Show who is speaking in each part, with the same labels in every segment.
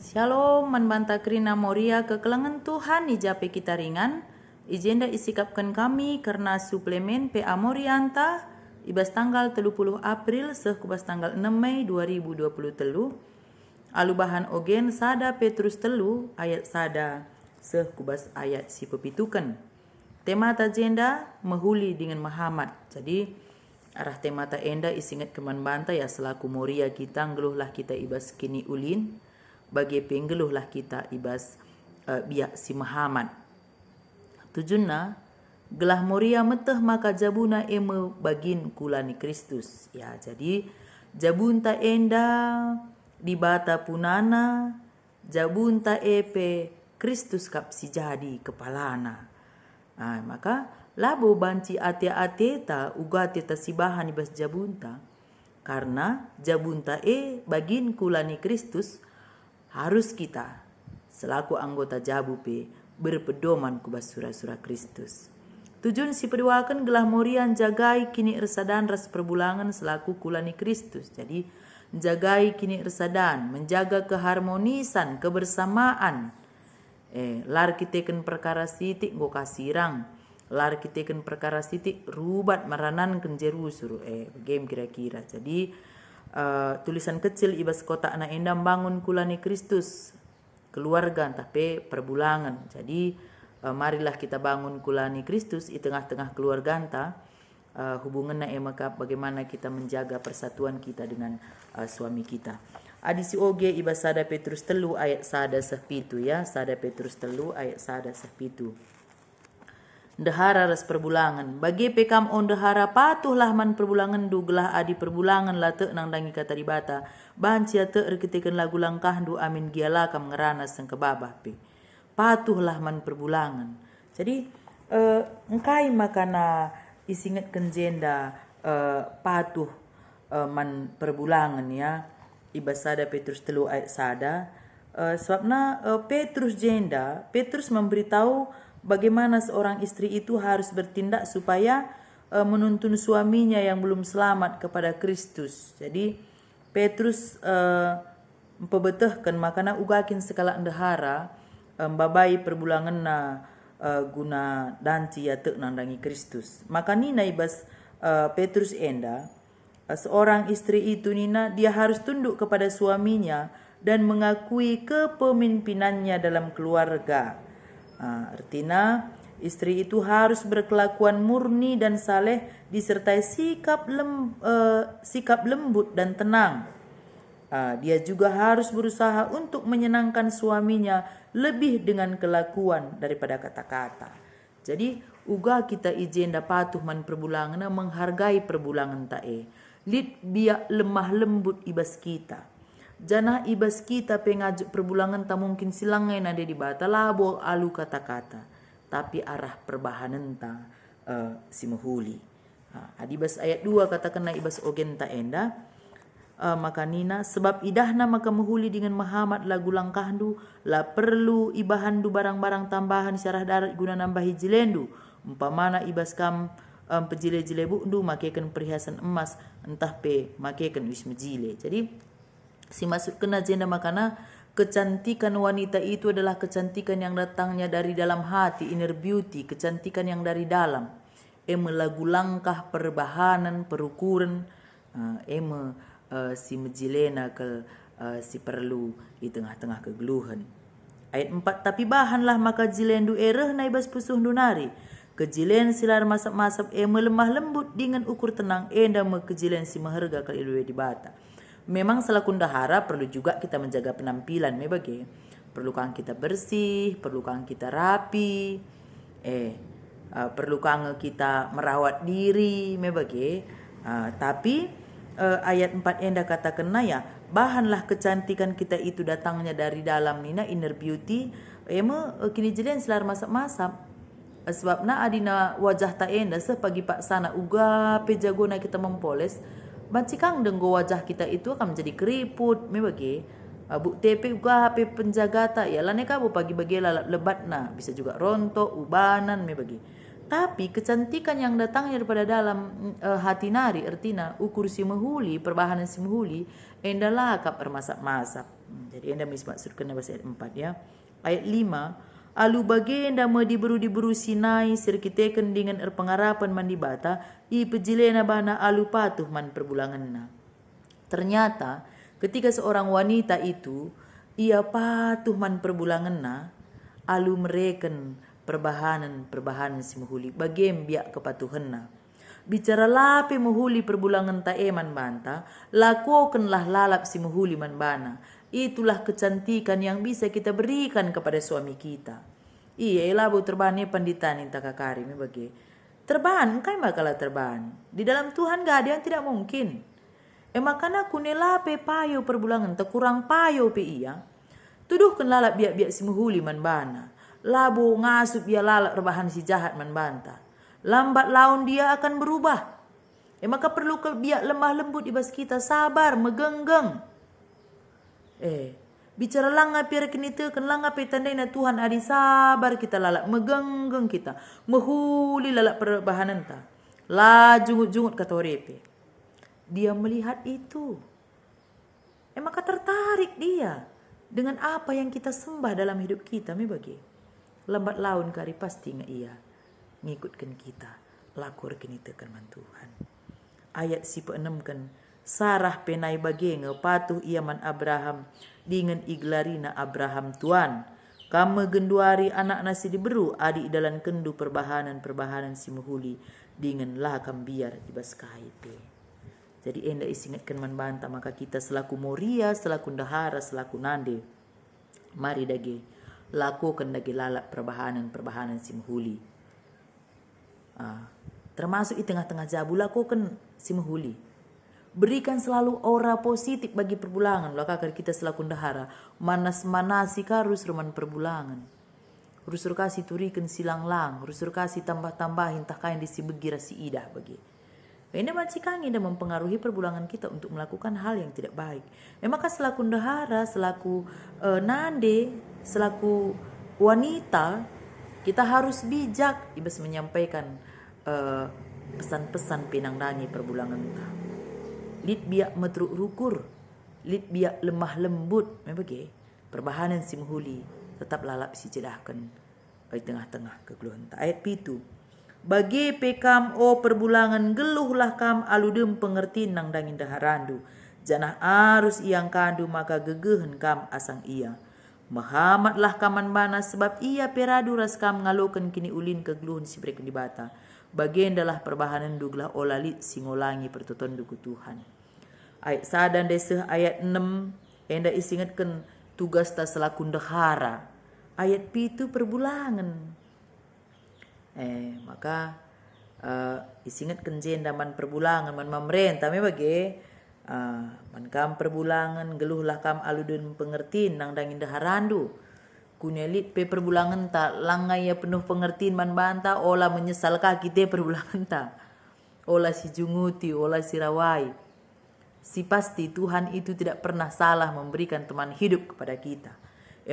Speaker 1: Shalom, manbanta krina moria kekelangan Tuhan ijape kita ringan. Ijenda isikapkan kami karena suplemen PA Morianta ibas tanggal 30 April kubas tanggal 6 Mei 2023. Alubahan ogen sada Petrus telu ayat sada kubas ayat si pepitukan. Tema tajenda mehuli dengan Muhammad. Jadi arah tema ta enda isingat keman banta ya selaku moria kita ngeluhlah kita ibas kini ulin bagi penggeluhlah kita ibas biak si Muhammad. Tujunna gelah moria meteh maka jabuna eme bagin kulani Kristus. Ya, jadi jabunta enda di bata punana jabunta epe Kristus kap si jadi kepalana. Maka labo banci ate-ate ta ugate ta sibahan ibas jabunta karena jabunta bagin kulani Kristus harus kita selaku anggota jabupe berpedoman kubas surah-surah Kristus. Tujuan si peduakan gelah morian jagai kini ersadan ras perbulangan selaku kulani Kristus. Jadi jagai kini ersadan, menjaga keharmonisan, kebersamaan. Lar kiteken perkara sitik go kasirang. Lar kiteken perkara sitik rubat maranan kenjeru suruh game kira-kira. Jadi tulisan kecil ibas kota anak endam bangun kulani Kristus keluarga tapi perbulangan. Jadi marilah kita bangun kulani Kristus di tengah-tengah keluarga hubungan maka bagaimana kita menjaga persatuan kita dengan suami kita. Adisi oge ibas sada Petrus telu ayat sada sepitu ya, sada Petrus telu ayat sada sepitu. Dehara ras perbulangan. Bagi pekam on dehara patuhlah man perbulangan du gelah adi perbulangan la te nang dangi kata di bata. Bahan cia te reketikan lagu langkah du amin giala kam ngerana sang kebabah pe. Patuhlah man perbulangan. Jadi engkai makana isingat kenjenda patuh man perbulangan ya. Ibas sada Petrus telu ayat sada. Sebabna Petrus memberitahu bagaimana seorang istri itu harus bertindak supaya menuntun suaminya yang belum selamat kepada Kristus. Jadi Petrus mempebetehkan makana ugakin sekala endahara babai perbulangan guna danci ya te nandangi Kristus. Maka nina ibas Petrus enda seorang istri itu nina dia harus tunduk kepada suaminya dan mengakui kepemimpinannya dalam keluarga. Artinya istri itu harus berkelakuan murni dan saleh disertai sikap lembut dan tenang. Dia juga harus berusaha untuk menyenangkan suaminya lebih dengan kelakuan daripada kata-kata. Jadi uga kita ijenda patuh man perbulangan menghargai perbulangan tae. Lid biak lemah lembut ibas kita. Janah ibas kita pengajuk perbulangan tak mungkin silangai nade di bata labo alu kata-kata. Tapi arah perbahanan ta si mehuli. Adibas ayat 2 katakan na ibas ogen ta enda. Maka nina sebab idahna maka mehuli dengan Muhammad lagu langkahdu la perlu ibahandu barang-barang tambahan syarah darat guna nambahi jilendu. Umpamana ibas kam pejile-jile bundu makekan perhiasan emas entah pe makekan wisma jile. Jadi si masuk kena jenda makana kecantikan wanita itu adalah kecantikan yang datangnya dari dalam hati, inner beauty, kecantikan yang dari dalam. Lagu langkah perbahanan, perukuran, si mejilena ke si perlu di tengah-tengah kegeluhan. Ayat 4, tapi bahanlah maka jilendu ereh naibas pusuh dunari. Kejilen silar masap-masap lemah lembut dengan ukur tenang enda kejilen si maharga kali luwe di bata. Memang selaku dahara perlu juga kita menjaga penampilan mebage. Perlukan kita bersih, perlukan kita rapi. Perlukan kita merawat diri mebage. Tapi ayat 4 enda katakan ya, bahanlah kecantikan kita itu datangnya dari dalam nina inner beauty. Kini jelen selar masap-masap. Sebabna adina wajah ta enda sepagi pak sana uga pejagona kita mempoles. Bancikang denggo wajah kita itu akan menjadi keriput mebagi bu tepe uga HP penjaga ta ya laneka bu pagi-bagi lebat na bisa juga rontok ubanan mebagi. Tapi kecantikan yang datangnya daripada dalam hati nari artinya ukur si mehuli perbahanan si mehuli endalah kap ermasak-masak Jadi enda maksudkan bahasa ayat 4 ya. Ayat 5, alu bagenda me diburu Sinai serkiteken dengan pengarapan man dibata i pejilena bana alu patuh man perbulanganna. Ternyata ketika seorang wanita itu ia patuh man perbulanganna alu mereken perbahanan si mahuli bagem biak kepatuhanna. Bicara lape mahuli perbulangan ta eman banta, lakukanlah lalap si mahuli man bana. Itulah kecantikan yang bisa kita berikan kepada suami kita. Iya, elabu terban panditan inta kakari me bagi. Terban, kai makalah terban. Di dalam Tuhan gak ada yang tidak mungkin. Makana kunelape payo perbulangan ta kurang payo pe iya. Tuduhkan lalap biak-biak si mahuli man bana. Labu ngasup ia lalap rebahan si jahat man banta. Lambat laun dia akan berubah. Maka perlu biak lemah lembut ibas kita, sabar, megenggeng. Bicara langga piara kenita kan langga petandai na Tuhan adi sabar kita lalak megenggeng kita. Mehuli lalak perbahanan ta. La jungut-jungut kata orepe. Dia melihat itu. Maka tertarik dia dengan apa yang kita sembah dalam hidup kita me bagi. Lambat laun kari pasti nggak iya ngikutkan kita lakur kini tekan man Tuhan. Ayat si pe-6 kan Sarah penai bagi ngepatuh ia man Abraham dengan iglarina Abraham Tuan. Kama genduari anak nasi diberu adik dalam kendu perbahanan si muhuli dengan lakam biar ibas kaipe. Jadi enda isingatkan man banta maka kita selaku moria, selaku dahara, selaku nande. Mari dage lakukan dage lalap perbahanan si muhuli. Termasuk di tengah-tengah jabu lakukan si muhuli. Berikan selalu aura positif bagi perbulangan. Lakakar kita selaku dahara manas-manasi karus ruman perbulangan. Rusur kasih turikan silang lang, rusur kasih tambah-tambahin tak kain disi begira si idah bagi. Ini mancikangi dan mempengaruhi perbulangan kita untuk melakukan hal yang tidak baik. Maka selaku dahara, selaku nande, selaku wanita, kita harus bijak ibas menyampaikan pesan-pesan pinangdangi perbulangan ta. Lid biak metruk rukur, lid biak lemah lembut, membagi perbahanan si muhuli tetap lalap si cedahkan bagi tengah-tengah kegeluhan ta. Ayat 7. Bagi pekam o perbulangan geluhlah kam aludem pengertiin nang dangin daharandu. Janah arus iang kandu maka gegehen kam asang ia. Mahamatlah kaman bana sebab ia peradu ras kam ngalokan kini ulin kegeluhan si mereka di bata. Bagian adalah perbahanan duglah olalit singolangi pertutuan duku Tuhan. Ayat sadan desa ayat 6 enda isingatkan tugas ta selaku dahara. Ayat 7 perbulangan. Maka isingatkan jenda man perbulangan man memerintah me bagi man kam perbulangan geluhlah kam aludun pengertiin nang dangin daharandu. Kunelit pe perbulangan tak langai ya penuh pengertian man banta olah menyesal kaki te perbulangan tak olah si junguti olah si rawai si pasti Tuhan itu tidak pernah salah memberikan teman hidup kepada kita.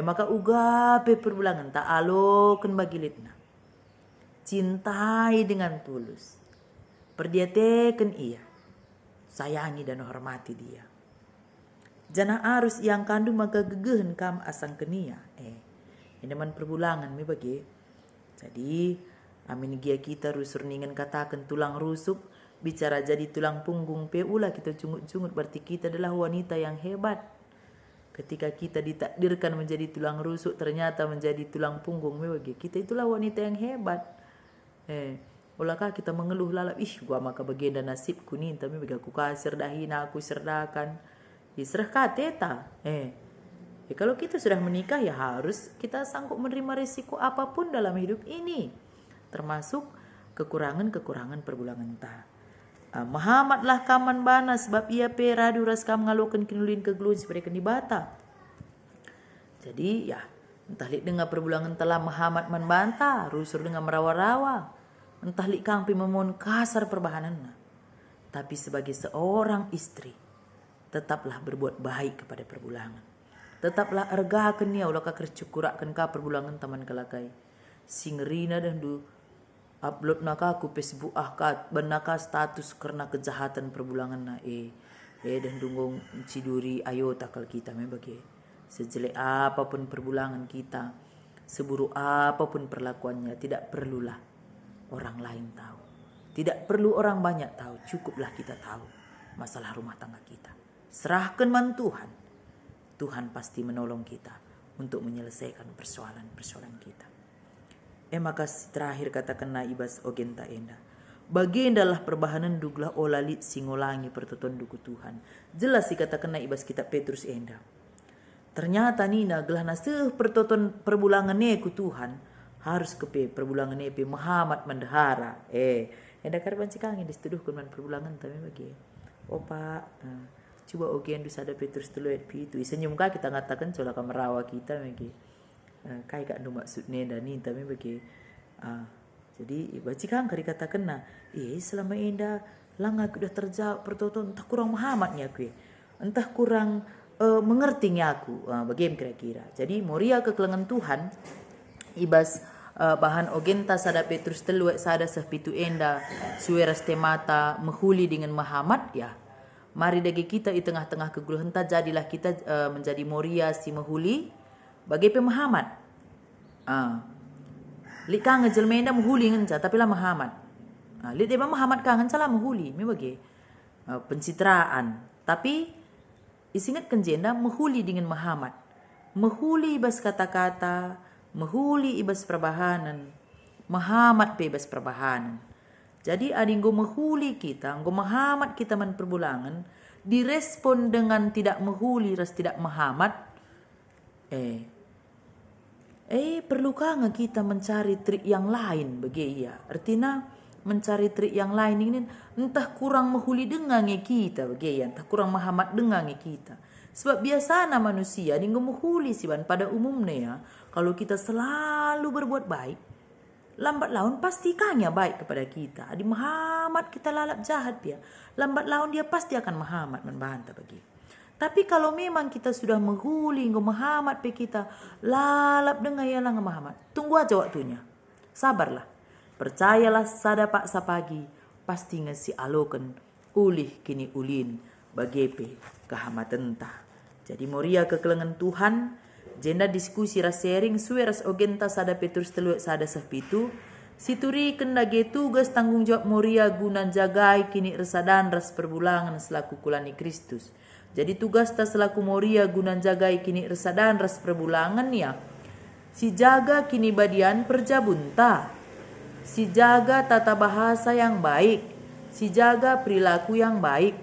Speaker 1: Maka uga pe perbulangan tak alokan bagilitna cintai dengan tulus perdiatekan ia sayangi dan hormati dia. Janah arus yang kandung maka gegehen kam asang kenia. Ini man perbulangan me bagi. Jadi amin gia kita rusur ningan katakan tulang rusuk bicara jadi tulang punggung pe ulah kita cungut-cungut berarti kita adalah wanita yang hebat. Ketika kita ditakdirkan menjadi tulang rusuk ternyata menjadi tulang punggung me bagi. Kita itulah wanita yang hebat. Ulahkah kita mengeluh lalap gua maka bagian dan nasib kuning tapi bagi aku kasir dahina aku serdakan. Serah kateta. Kalau kita sudah menikah ya harus kita sanggup menerima risiko apapun dalam hidup ini. Termasuk kekurangan-kekurangan perbulangan ta. Mahamatlah kaman bana sebab ia peradu ras kam ngalokan kinulin kegeluhan seperti di bata. Jadi ya entah lik dengar perbulangan telah mahamat man banta rusur dengan merawa-rawa. Entah lik kang memohon kasar perbahananna. Tapi sebagai seorang istri tetaplah berbuat baik kepada perbulangan. Tetaplah ergakan ya ulah ka kercukurakan ka perbulangan taman kalakai. Singerina dan du upload naka ku Facebook ka benaka status karena kejahatan perbulangan na dan dungong ciduri ayo takal kita me bagi. Sejelek apapun perbulangan kita, seburuk apapun perlakuannya, tidak perlulah orang lain tahu. Tidak perlu orang banyak tahu, cukuplah kita tahu masalah rumah tangga kita. Serahkan man Tuhan. Tuhan pasti menolong kita untuk menyelesaikan persoalan-persoalan kita. Maka terakhir katakan na ibas ogenta enda. Bagendalah perbahanan duglah olalit singolangi pertoton duku Tuhan. Jelas dikatakan na ibas kitab Petrus enda. Ternyata nina gelah nasih pertoton perbulangan ku Tuhan harus kepe perbulangan pe Muhammad mendahara. Enda karban cikangin disetuduhkan man perbulangan tapi bagi. Pak, coba ogen du sada Petrus telu ayat pitu. Senyum ka kita ngatakan cola ka merawa kita bagi. Kai kak nu maksudnya dan ni tapi bagi. Jadi bacikang kari katakan na, selama enda lang aku dah terjawab pertoton entah kurang Muhammadnya aku. Entah kurang mengertinya aku, bagaimana kira-kira. Jadi moria kekelengan Tuhan ibas bahan ogenta sada Petrus telu sada sepitu enda sueras temata menghuli dengan Muhammad ya. Mari dagi kita di tengah-tengah keguluhan jadilah kita menjadi moria si menghuli bagi pe Muhammad. Lik kangen jelmenda menghuli ngenca tapi lah Muhammad. Lik deba Muhammad kangen salah menghuli, me bagi pencitraan. Tapi isingat kenjenda menghuli dengan Muhammad. Menghuli ibas kata-kata, menghuli ibas perbahanan. Muhammad bebas perbahanan. Jadi adinggo menghuli kita, nggo Muhammad kita man perbulangan, direspon dengan tidak menghuli ras tidak Muhammad. Perlukah kita mencari trik yang lain bagi ia? Artinya mencari trik yang lain ini entah kurang menghuli dengan kita bagi ia, entah kurang Muhammad dengan kita. Sebab biasanya manusia dinggo menghuli siban pada umumnya ya, kalau kita selalu berbuat baik, lambat laun pasti kanya baik kepada kita. Adi Muhammad kita lalap jahat dia, lambat laun dia pasti akan Muhammad membantah bagi. Tapi kalau memang kita sudah menghuli nggo Muhammad pe kita lalap dengan yalang Muhammad, tunggu aja waktunya. Sabarlah. Percayalah sada pak sapagi pasti ngasi alokan ulih kini ulin bagi pe kehamatan tah. Jadi moria kekelengan Tuhan jenda diskusi ras sharing sueras ogenta sada Petrus telu sada sepitu situri kendage tugas tanggung jawab moria guna jagai kini resadan ras perbulangan selaku kulani Kristus. Jadi tugas ta selaku moria guna jagai kini resadan ras perbulangan ya. Si jaga kini badian perjabunta. Si jaga tata bahasa yang baik. Si jaga perilaku yang baik.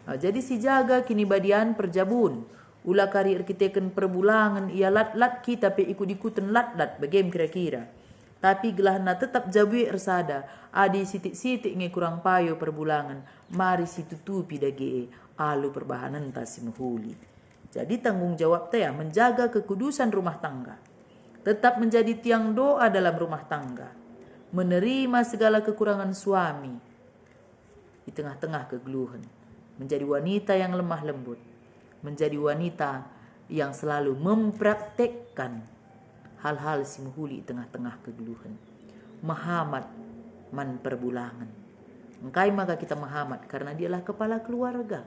Speaker 1: Jadi si jaga kini badian perjabun. Ulah kari arkiteken perbulangan ia lat-lat kita pe ikut-ikutan lat-lat bagaimana kira-kira. Tapi gelahna tetap jabu ersada. Adi sitik-sitik nge kurang payo perbulangan. Mari situtupi dage alu perbahanan tasi menghuli. Jadi tanggung jawab teh menjaga kekudusan rumah tangga. Tetap menjadi tiang doa dalam rumah tangga. Menerima segala kekurangan suami di tengah-tengah kegeluhan. Menjadi wanita yang lemah lembut. Menjadi wanita yang selalu mempraktekkan hal-hal si menghuli di tengah-tengah kegeluhan. Muhammad man perbulangan. Engkai maka kita Muhammad karena dialah kepala keluarga.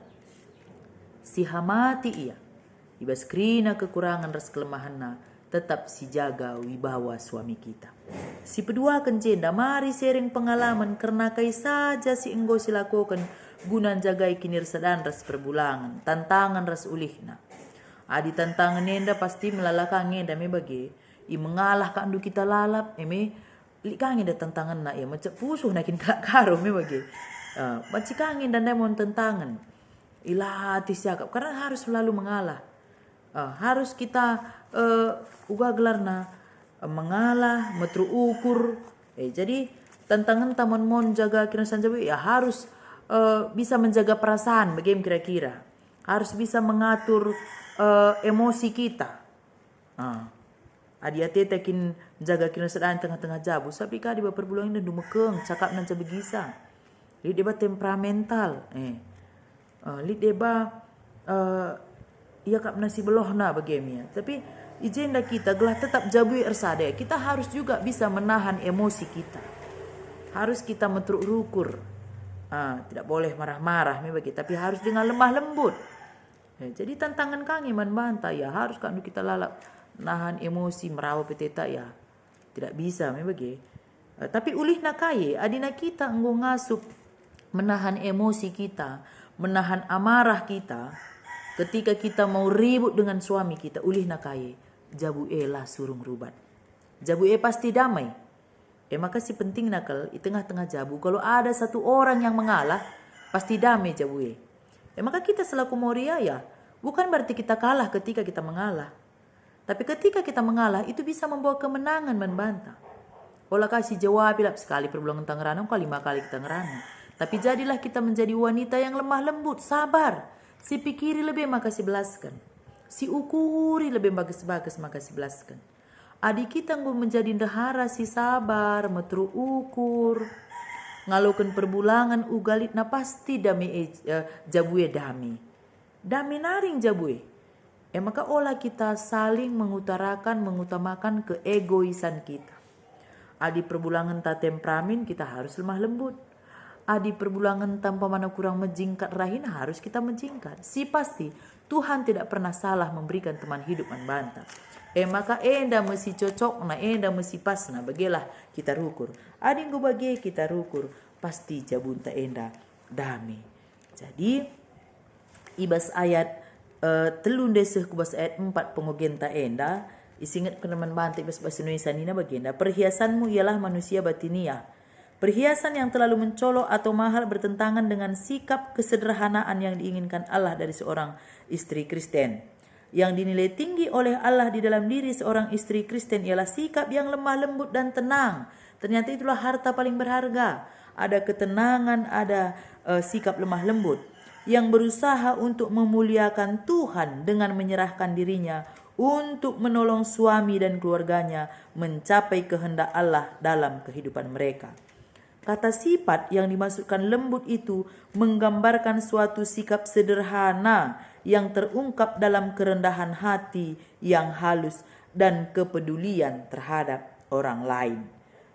Speaker 1: Si hamati ia ibas krina kekurangan ras kelemahanna tetap si jaga wibawa suami kita. Si kedua kenjenda mari sharing pengalaman karena kai saja si enggo silakukan guna jagai kinirsadan ras perbulangan tantangan ras ulihna. Adi tantangan nenda pasti melalakang nenda me bagi i mengalah kandu kita lalap likangin da tantangan na ya macam pusuh nakin karo me bagi macikangin dan demon tantangan ilatih siakap karena harus selalu mengalah. Harus kita uga gelarna mengalah metru ukur. Jadi tantangan taman mon jaga kira sanjawi ya harus bisa menjaga perasaan bagaimana kira-kira. Harus bisa mengatur emosi kita. Adi tekin jaga kira sedang tengah-tengah jabu tapi kadi perbulan ini dumekeng cakap nan cabegisa. Li debat temperamental. Li deba ia kap nasi belohna bagaimana. Tapi agenda kita gelah tetap jabu ersada. Kita harus juga bisa menahan emosi kita. Harus kita metruk rukur. Tidak boleh marah-marah bagi, tapi harus dengan lemah lembut. Jadi tantangan kami membantah ya harus kan kita lalap nahan emosi merawa peteta ya tidak bisa membagi. Tapi ulih nakai adina kita enggo ngasup menahan emosi kita, menahan amarah kita ketika kita mau ribut dengan suami kita ulih nakai jabu lah surung rubat. Jabu pasti damai. Maka si penting nakal di tengah-tengah jabu kalau ada satu orang yang mengalah pasti damai jabu maka kita selaku moria ya bukan berarti kita kalah ketika kita mengalah. Tapi ketika kita mengalah itu bisa membawa kemenangan membantah. Olah kasih jawab bilap sekali perbulangan Tangerang kali 5 kali kita ngerana. Tapi jadilah kita menjadi wanita yang lemah lembut, sabar. Si pikiri lebih maka si belaskan. Si ukuri lebih bagus-bagus maka si belaskan. Adik kita ngu menjadi dahara si sabar, metru ukur. Ngalokan perbulangan ugalit na pasti dami jabue dami. Dami naring jabue. Maka olah kita saling mengutamakan keegoisan kita. Adi perbulangan tak temperamen kita harus lemah lembut. Adi perbulangan tanpa mana kurang menjingkat rahin harus kita menjingkat. Si pasti Tuhan tidak pernah salah memberikan teman hidup membantah. Maka enda mesti cocok na enda mesti pas na bagilah kita rukur. Adi ngo bagi kita rukur pasti jabunta enda dami. Jadi ibas ayat telun deseh kubas ayat 4 pengogenta enda isingat peneman bantai bahasa Indonesia nina baginda. Perhiasanmu ialah manusia batinia. Perhiasan yang terlalu mencolok atau mahal bertentangan dengan sikap kesederhanaan yang diinginkan Allah dari seorang istri Kristen. Yang dinilai tinggi oleh Allah di dalam diri seorang istri Kristen ialah sikap yang lemah lembut dan tenang. Ternyata itulah harta paling berharga. Ada ketenangan, ada sikap lemah lembut. Yang berusaha untuk memuliakan Tuhan dengan menyerahkan dirinya untuk menolong suami dan keluarganya mencapai kehendak Allah dalam kehidupan mereka. Kata sifat yang dimaksudkan lembut itu menggambarkan suatu sikap sederhana yang terungkap dalam kerendahan hati yang halus dan kepedulian terhadap orang lain.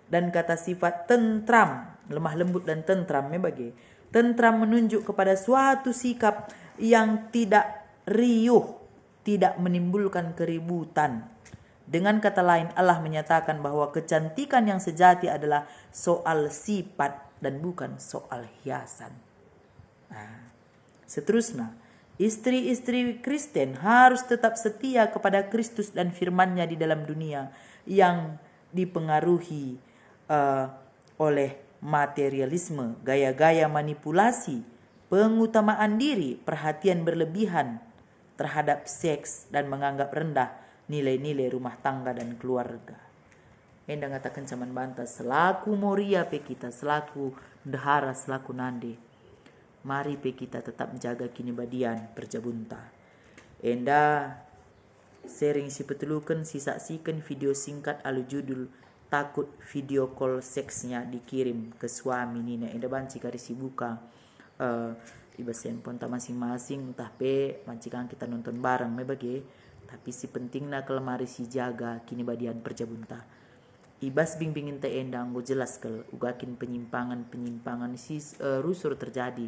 Speaker 1: Dan kata sifat tentram, lemah lembut dan tentram bagi. Tentram menunjuk kepada suatu sikap yang tidak riuh, tidak menimbulkan keributan. Dengan kata lain, Allah menyatakan bahwa kecantikan yang sejati adalah soal sifat dan bukan soal hiasan. Seterusnya, istri-istri Kristen harus tetap setia kepada Kristus dan firman-Nya di dalam dunia yang dipengaruhi oleh materialisme, gaya-gaya manipulasi, pengutamaan diri, perhatian berlebihan terhadap seks dan menganggap rendah nilai-nilai rumah tangga dan keluarga. Endang katakan caman bantah selaku moria pe kita, selaku dahara, selaku nande. Mari pe kita tetap jaga kinibadian perjabunta. Enda sering si petelukan si saksikan video singkat alu judul takut video call seksnya dikirim ke suami nina. Enda banci kari si buka ibas handphone ta masing-masing entah pe mancikan kita nonton bareng bagi tapi si pentingna kelemari si jaga kini badian perjabunta ibas bingbingin te endang go jelas kel ugakin penyimpangan si rusur terjadi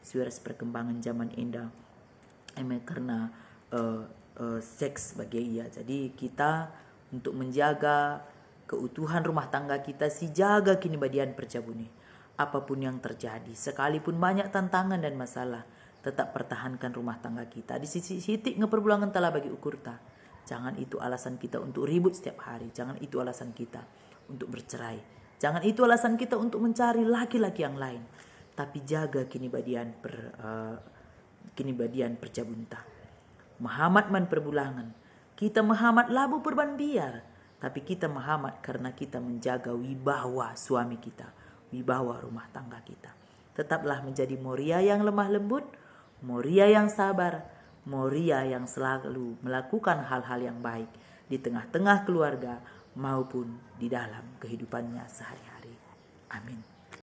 Speaker 1: seiras perkembangan zaman endang karena seks bagi ia. Jadi kita untuk menjaga keutuhan rumah tangga kita si jaga kini badian perjabuni. Apapun yang terjadi, sekalipun banyak tantangan dan masalah, tetap pertahankan rumah tangga kita. Di sisi sitik ngeperbulangan telah bagi ukur ta. Jangan itu alasan kita untuk ribut setiap hari. Jangan itu alasan kita untuk bercerai. Jangan itu alasan kita untuk mencari laki-laki yang lain. Tapi jaga kinibadian perjabunta. Mahamat man perbulangan. Kita mahamat labu perban biar. Tapi kita mahamat karena kita menjaga wibawa suami kita. Wibawa rumah tangga kita. Tetaplah menjadi moria yang lemah lembut, moria yang sabar, moria yang selalu melakukan hal-hal yang baik di tengah-tengah keluarga maupun di dalam kehidupannya sehari-hari. Amin.